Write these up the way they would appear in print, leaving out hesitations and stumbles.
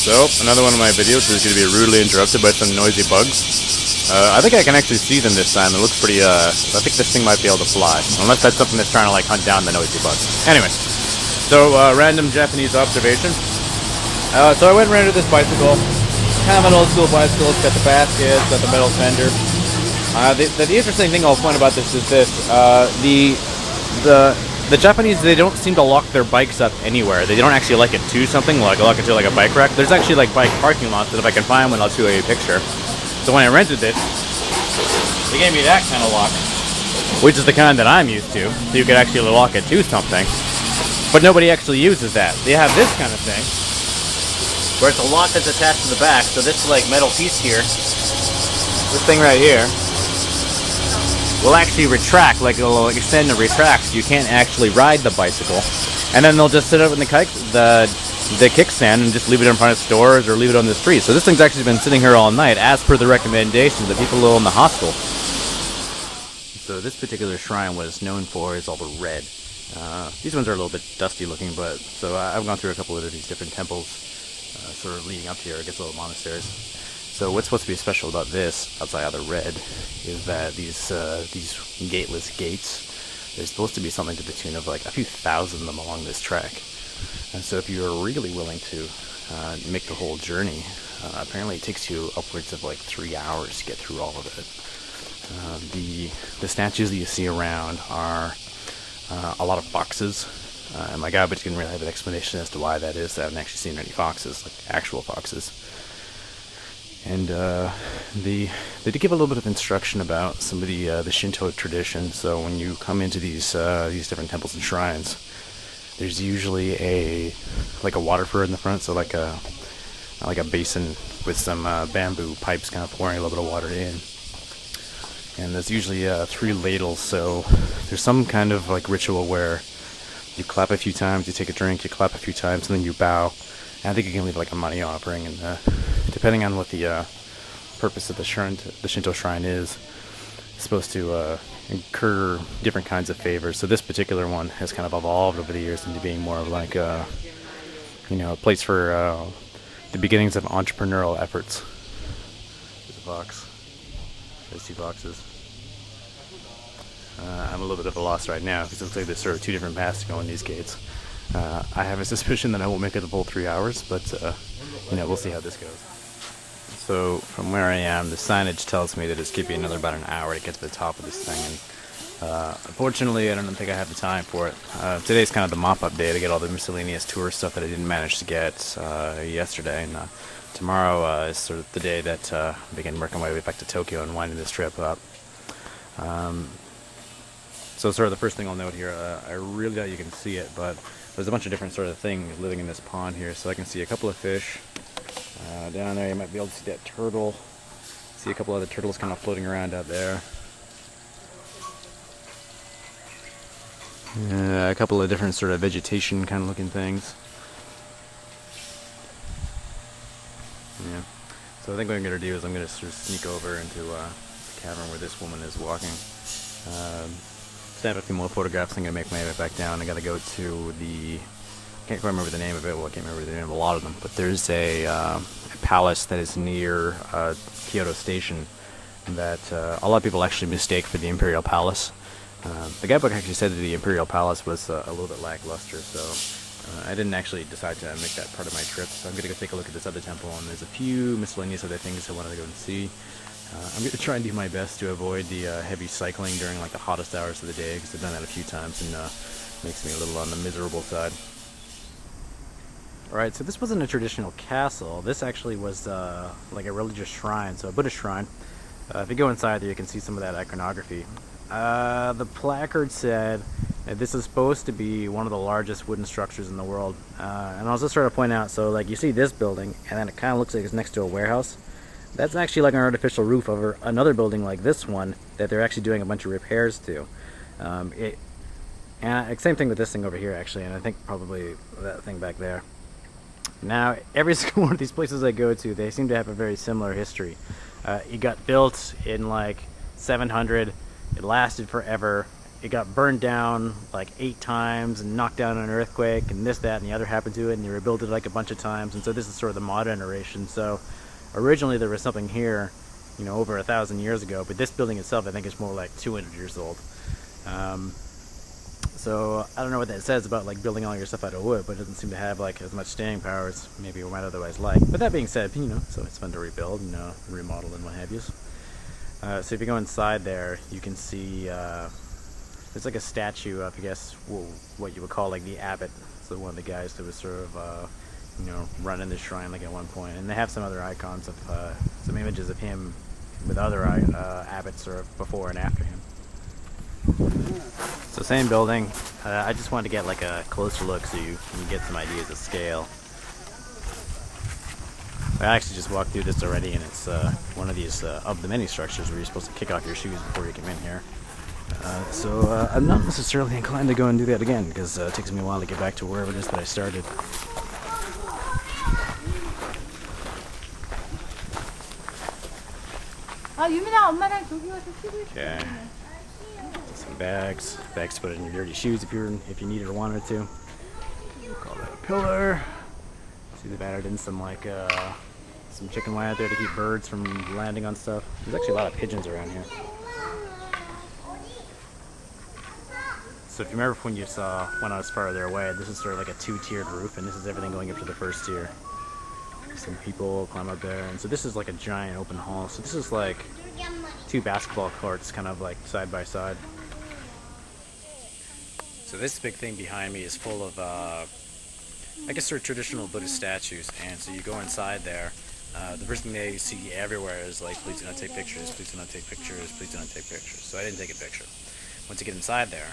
So, another one of my videos is going to be rudely interrupted by some noisy bugs. I think I can actually see them this time. It looks pretty, I think this thing might be able to fly. Unless that's something that's trying to, like, hunt down the noisy bugs. Anyway, so, random Japanese observation. So I went and rented this bicycle. Kind of an old school bicycle. It's got the basket, it's got the metal fender. The interesting thing I'll point about this is this. The Japanese, they don't seem to lock their bikes up anywhere. They don't actually lock it to something, like lock it to like a bike rack. There's actually like bike parking lots that if I can find one, I'll show you a picture. So when I rented this, they gave me that kind of lock, which is the kind that I'm used to. So you could actually lock it to something. But nobody actually uses that. They have this kind of thing, where it's a lock that's attached to the back. So this like metal piece here, this thing right here, will actually retract, like it'll extend and retract, so you can't actually ride the bicycle. And then they'll just sit up in the kickstand and just leave it in front of stores or leave it on the street. So this thing's actually been sitting here all night, as per the recommendations of people in the hostel. So this particular shrine was known for is all the red. These ones are a little bit dusty looking, but so I've gone through a couple of these different temples, sort of leading up to here, I guess little monasteries. So what's supposed to be special about this, outside of the red, is that these gateless gates, there's supposed to be something to the tune of like a few thousand of them along this track. And so if you're really willing to make the whole journey, apparently it takes you upwards of like 3 hours to get through all of it. The statues that you see around are a lot of foxes. And my guide didn't really have an explanation as to why that is. I haven't actually seen any foxes, like actual foxes. And they did give a little bit of instruction about some of the Shinto tradition. So when you come into these different temples and shrines, there's usually a water fur in the front, so like a basin with some bamboo pipes kind of pouring a little bit of water in. And there's usually 3 ladles. So there's some kind of like ritual where you clap a few times, you take a drink, you clap a few times, and then you bow. And I think you can leave like a money offering, and depending on what the purpose of the Shinto shrine is, it's supposed to incur different kinds of favors. So this particular one has kind of evolved over the years into being more of like a place for the beginnings of entrepreneurial efforts. There's a box. There's 2 boxes. I'm a little bit of a loss right now because it looks like there's sort of 2 different paths to go in these gates. I have a suspicion that I won't make it the full 3 hours, but we'll see how this goes. So from where I am, the signage tells me that it's going to be about an hour to get to the top of this thing. And unfortunately, I don't think I have the time for it. Today's kind of the mop-up day to get all the miscellaneous tour stuff that I didn't manage to get yesterday. And tomorrow is sort of the day that I begin working my way back to Tokyo and winding this trip up. So sort of the first thing I'll note here, I really doubt you can see it, but there's a bunch of different sort of things living in this pond here. So I can see a couple of fish. Down there you might be able to see that turtle. See a couple other turtles kind of floating around out there. A couple of different sort of vegetation kind of looking things. Yeah. So I think what I'm going to do is I'm going to sort of sneak over into the cavern where this woman is walking. Snap a few more photographs. I'm going to make my way back down. I got to go to the... I can't quite remember the name of it. Well, I can't remember the name of a lot of them. But there's a palace that is near Kyoto Station that a lot of people actually mistake for the Imperial Palace. The guidebook actually said that the Imperial Palace was a little bit lackluster, so I didn't actually decide to make that part of my trip. So I'm going to go take a look at this other temple, and there's a few miscellaneous other things I wanted to go and see. I'm going to try and do my best to avoid the heavy cycling during like the hottest hours of the day, because I've done that a few times and makes me a little on the miserable side. Alright, so this wasn't a traditional castle. This actually was like a religious shrine, so a Buddhist shrine. If you go inside there, you can see some of that iconography. The placard said that this is supposed to be one of the largest wooden structures in the world. And I was just trying to point out, so like you see this building, and then it kind of looks like it's next to a warehouse. That's actually like an artificial roof over another building like this one that they're actually doing a bunch of repairs to. And same thing with this thing over here, actually, and I think probably that thing back there. Now, every single one of these places I go to, they seem to have a very similar history. It got built in like 700. It lasted forever, it got burned down like 8 times and knocked down in an earthquake, and this, that, and the other happened to it, and they rebuilt it like a bunch of times. And so this is sort of the modern iteration. So originally there was something here, you know, over 1,000 years ago, but this building itself I think is more like 200 years old. So I don't know what that says about like building all your stuff out of wood, but it doesn't seem to have like as much staying power as maybe we might otherwise like. But that being said, you know, so it's fun to rebuild and remodel and what have you. So if you go inside there, you can see there's like a statue of, I guess, what you would call like the abbot. So one of the guys that was sort of running the shrine like at one point. And they have some other icons of some images of him with other abbots sort of before and after him. So same building. I just wanted to get like a closer look so you can get some ideas of scale. I actually just walked through this already, and it's one of these of the many structures where you're supposed to kick off your shoes before you come in here. So I'm not necessarily inclined to go and do that again, because it takes me a while to get back to wherever it is that I started. Okay. Some bags to put in your dirty shoes if you needed or wanted to. We'll call that a pillar. See, they've added in some like some chicken wire there to keep birds from landing on stuff. There's actually a lot of pigeons around here. So if you remember when you saw when I was farther away, this is sort of like a 2-tiered roof, and this is everything going up to the first tier. Some people climb up there, and so this is like a giant open hall. So this is like 2 basketball courts kind of like side by side. So this big thing behind me is full of I guess sort of traditional Buddhist statues, and so you go inside there. The first thing that you see everywhere is like, please do not take pictures, please do not take pictures, please do not take pictures. So I didn't take a picture. Once you get inside there,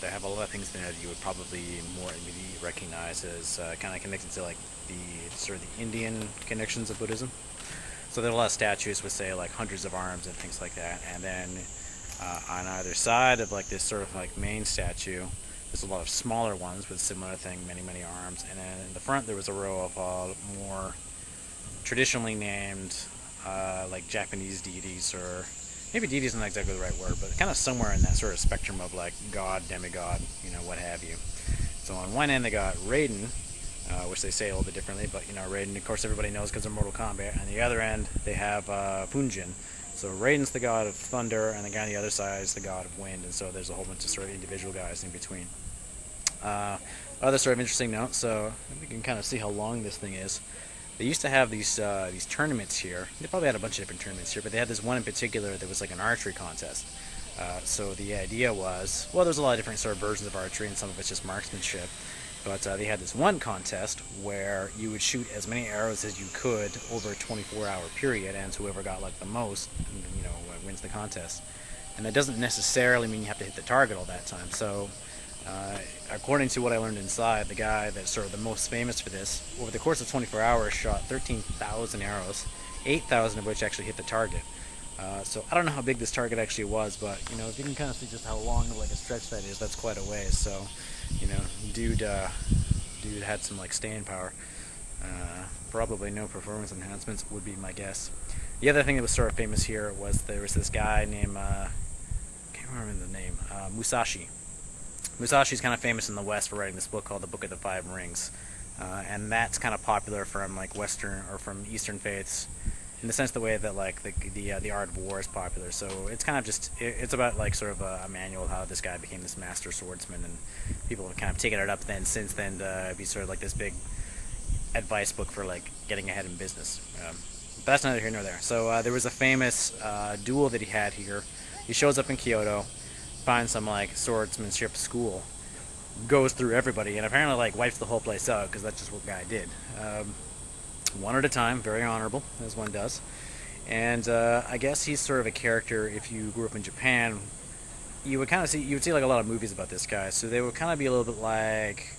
they have a lot of things there that you would probably more immediately recognize as kind of connected to like the sort of the Indian connections of Buddhism. So there are a lot of statues with, say, like hundreds of arms and things like that. And then on either side of like this sort of like main statue, there's a lot of smaller ones with similar thing, many arms. And then in the front there was a row of more traditionally named like Japanese deities, or maybe deity is not exactly the right word, but kind of somewhere in that sort of spectrum of like god, demigod, you know, what have you. So on one end they got Raiden, which they say a little bit differently, but you know, Raiden, of course, everybody knows because of Mortal Kombat. On the other end they have Punjin. So Raiden's the god of thunder, and the guy on the other side is the god of wind, and so there's a whole bunch of sort of individual guys in between. Other sort of interesting note, so we can kind of see how long this thing is. They used to have these tournaments here. They probably had a bunch of different tournaments here, but they had this one in particular that was like an archery contest. So the idea was, well, there's a lot of different sort of versions of archery, and some of it's just marksmanship. But they had this one contest where you would shoot as many arrows as you could over a 24-hour period, and whoever got like the most, you know, wins the contest. And that doesn't necessarily mean you have to hit the target all that time. So according to what I learned inside, the guy that's sort of the most famous for this, over the course of 24 hours, shot 13,000 arrows, 8,000 of which actually hit the target. So I don't know how big this target actually was, but you know, if you can kind of see just how long of like a stretch that is, that's quite a ways. So, you know, dude had some like staying power. Probably no performance enhancements would be my guess. The other thing that was sort of famous here was there was this guy named can't remember the name, Musashi. Musashi's kind of famous in the West for writing this book called The Book of the Five Rings, and that's kind of popular from like Western or from Eastern faiths, in the sense the way that like the art of war is popular. So it's kind of just it's about like sort of a manual of how this guy became this master swordsman, and people have kind of taken it up then since then to be sort of like this big advice book for like getting ahead in business. But that's neither here nor there. So there was a famous duel that he had here. He shows up in Kyoto, finds some like swordsmanship school, goes through everybody, and apparently like wipes the whole place out, because that's just what the guy did. One at a time, very honorable, as one does. And I guess he's sort of a character. If you grew up in Japan, you would see like a lot of movies about this guy. So they would kind of be a little bit like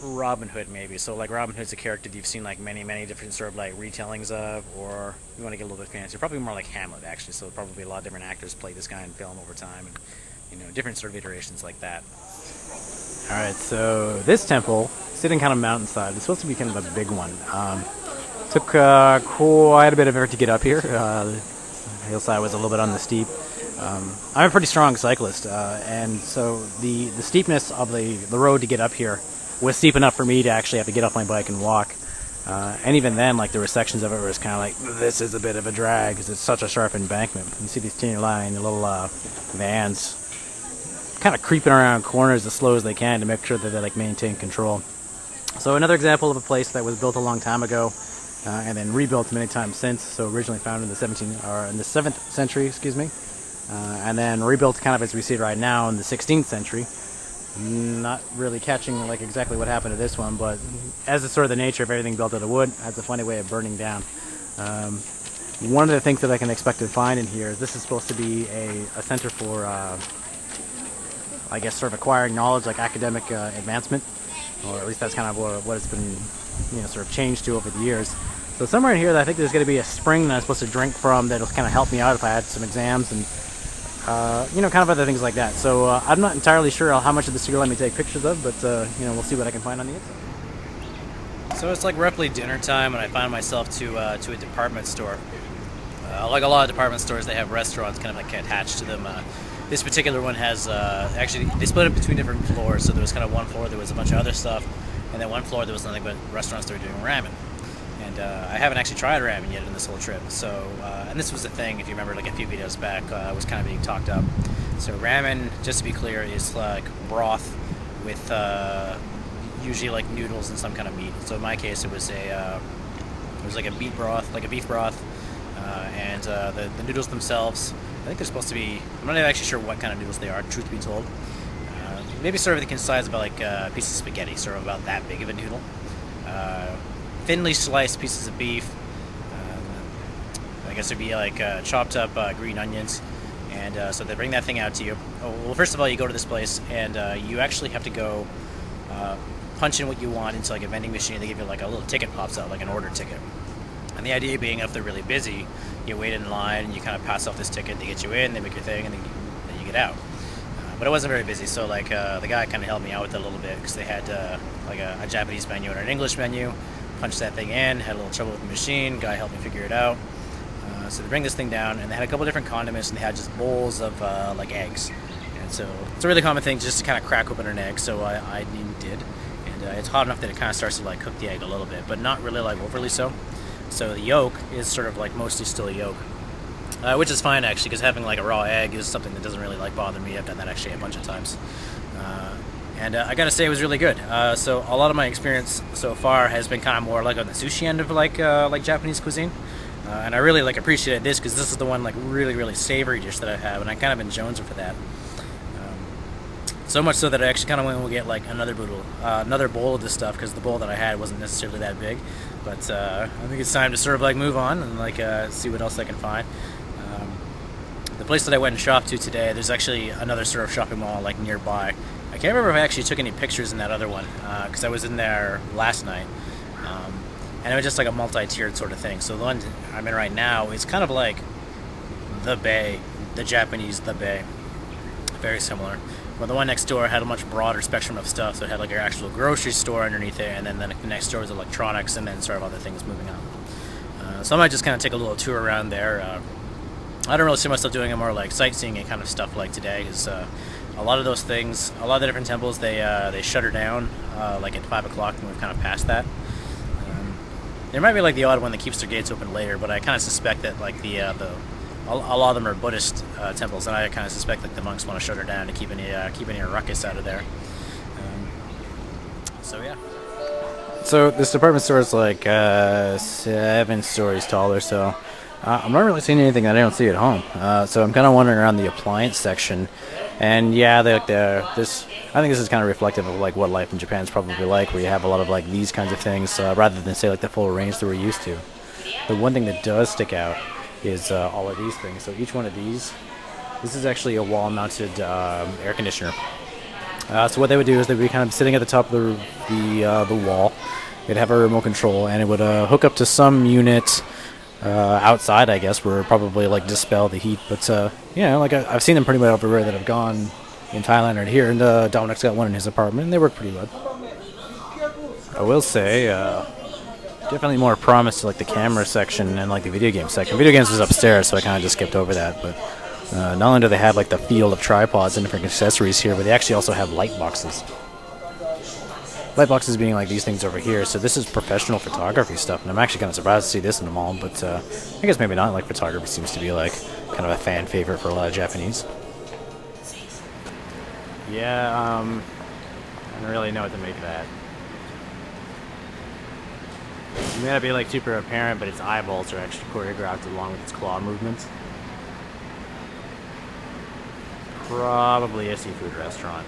Robin Hood, maybe. So like Robin Hood's a character that you've seen like many different sort of like retellings of, or you want to get a little bit fancy, probably more like Hamlet actually. So probably a lot of different actors play this guy in film over time, and you know, different sort of iterations like that. All right, so this temple, sitting kind of mountainside, it's supposed to be kind of a big one. Took quite a bit of effort to get up here. The hillside was a little bit on the steep. I'm a pretty strong cyclist, and so the steepness of the road to get up here was steep enough for me to actually have to get off my bike and walk. And even then, like, there were sections of it where it's kind of like, this is a bit of a drag because it's such a sharp embankment. You see these teeny line little vans kind of creeping around corners as slow as they can to make sure that they like maintain control. So another example of a place that was built a long time ago and then rebuilt many times since. So originally founded in the 7th century, excuse me, and then rebuilt kind of as we see it right now in the 16th century. Not really catching like exactly what happened to this one, but as it's sort of the nature of everything built out of wood, has a funny way of burning down. One of the things that I can expect to find in here is this is supposed to be a center for, I guess, sort of acquiring knowledge, like academic advancement, or at least that's kind of what it's been, sort of changed to over the years. So somewhere in here, I think there's going to be a spring that I'm supposed to drink from that'll kind of help me out if I had some exams and kind of other things like that. So I'm not entirely sure how much of this you'll let me take pictures of, but we'll see what I can find on the inside. So it's like roughly dinner time, and I find myself to a department store. Like a lot of department stores, they have restaurants kind of like attached to them. This particular one has actually they split it between different floors. So there was kind of one floor there was a bunch of other stuff, and then one floor there was nothing but restaurants that were doing ramen. And I haven't actually tried ramen yet in this whole trip. So, and this was the thing, if you remember like a few videos back, was kind of being talked up. So ramen, just to be clear, is like broth with usually like noodles and some kind of meat. So in my case, it was like a beef broth, and the noodles themselves, I think they're supposed to be, I'm not actually sure what kind of noodles they are, truth be told. Maybe sort of the size about like a piece of spaghetti, sort of about that big of a noodle. Thinly sliced pieces of beef. I guess it'd be like chopped up green onions, and so they bring that thing out to you. Well, first of all, you go to this place, and you actually have to go punch in what you want into like a vending machine. They give you like a little ticket pops out, like an order ticket. And the idea being, if they're really busy, you wait in line and you kind of pass off this ticket. They get you in, they make your thing, and then you get out. But it wasn't very busy, so like the guy kind of helped me out with it a little bit because they had like a Japanese menu and an English menu. Punched that thing in, had a little trouble with the machine, guy helped me figure it out. So they bring this thing down, and they had a couple different condiments, and they had just bowls of like eggs. And so it's a really common thing just to kind of crack open an egg, so I did. And it's hot enough that it kind of starts to like cook the egg a little bit, but not really like overly so. So the yolk is sort of like mostly still a yolk, which is fine actually, because having like a raw egg is something that doesn't really like bother me. I've done that actually a bunch of times. And I gotta say it was really good. So a lot of my experience so far has been kind of more like on the sushi end of like Japanese cuisine. And I really like appreciated this because this is the one like really savory dish that I have, and I kind of been jonesing for that. So much so that I actually kind of went and get like another bowl of this stuff because the bowl that I had wasn't necessarily that big. But I think it's time to sort of like move on and like see what else I can find. The place that I went and shopped to today, there's actually another sort of shopping mall like nearby. I can't remember if I actually took any pictures in that other one because I was in there last night. And it was just like a multi-tiered sort of thing. So the one I'm in right now is kind of like the Bay, the Japanese The Bay. Very similar. But the one next door had a much broader spectrum of stuff. So it had like your actual grocery store underneath it, and then the next door was electronics, and then sort of other things moving on. So I might just kind of take a little tour around there. I don't really see myself doing a more like sightseeing and kind of stuff like today, because a lot of those things, a lot of the different temples, they shutter down like at 5 o'clock, and we've kind of passed that. There might be like the odd one that keeps their gates open later, but I kind of suspect that like a lot of them are Buddhist temples, and I kind of suspect that the monks want to shut her down to keep any ruckus out of there. So yeah. So this department store is like 7 stories tall or so. I'm not really seeing anything that I don't see at home. So I'm kind of wandering around the appliance section, and yeah, I think this is kind of reflective of like what life in Japan is probably like, where you have a lot of like these kinds of things rather than say like the full range that we're used to. The one thing that does stick out is all of these things. So each one of these, this is actually a wall-mounted air conditioner. So what they would do is they would be kind of sitting at the top of the wall. It'd have a remote control, and it would hook up to some unit outside, I guess, where it probably like dispel the heat. But like I've seen them pretty much everywhere that I've gone in Thailand or here, and Dominic's got one in his apartment, and they work pretty good. I will say, definitely more promise to like the camera section and like the video game section. Video games was upstairs, so I kind of just skipped over that. But Not only do they have like the field of tripods and different accessories here, but they actually also have light boxes. Light boxes being like these things over here, so this is professional photography stuff, and I'm actually kind of surprised to see this in the mall, but I guess maybe not. Like, photography seems to be like kind of a fan favorite for a lot of Japanese. Yeah, I don't really know what to make of that. It may not be like super apparent, but its eyeballs are actually choreographed along with its claw movements. Probably a seafood restaurant.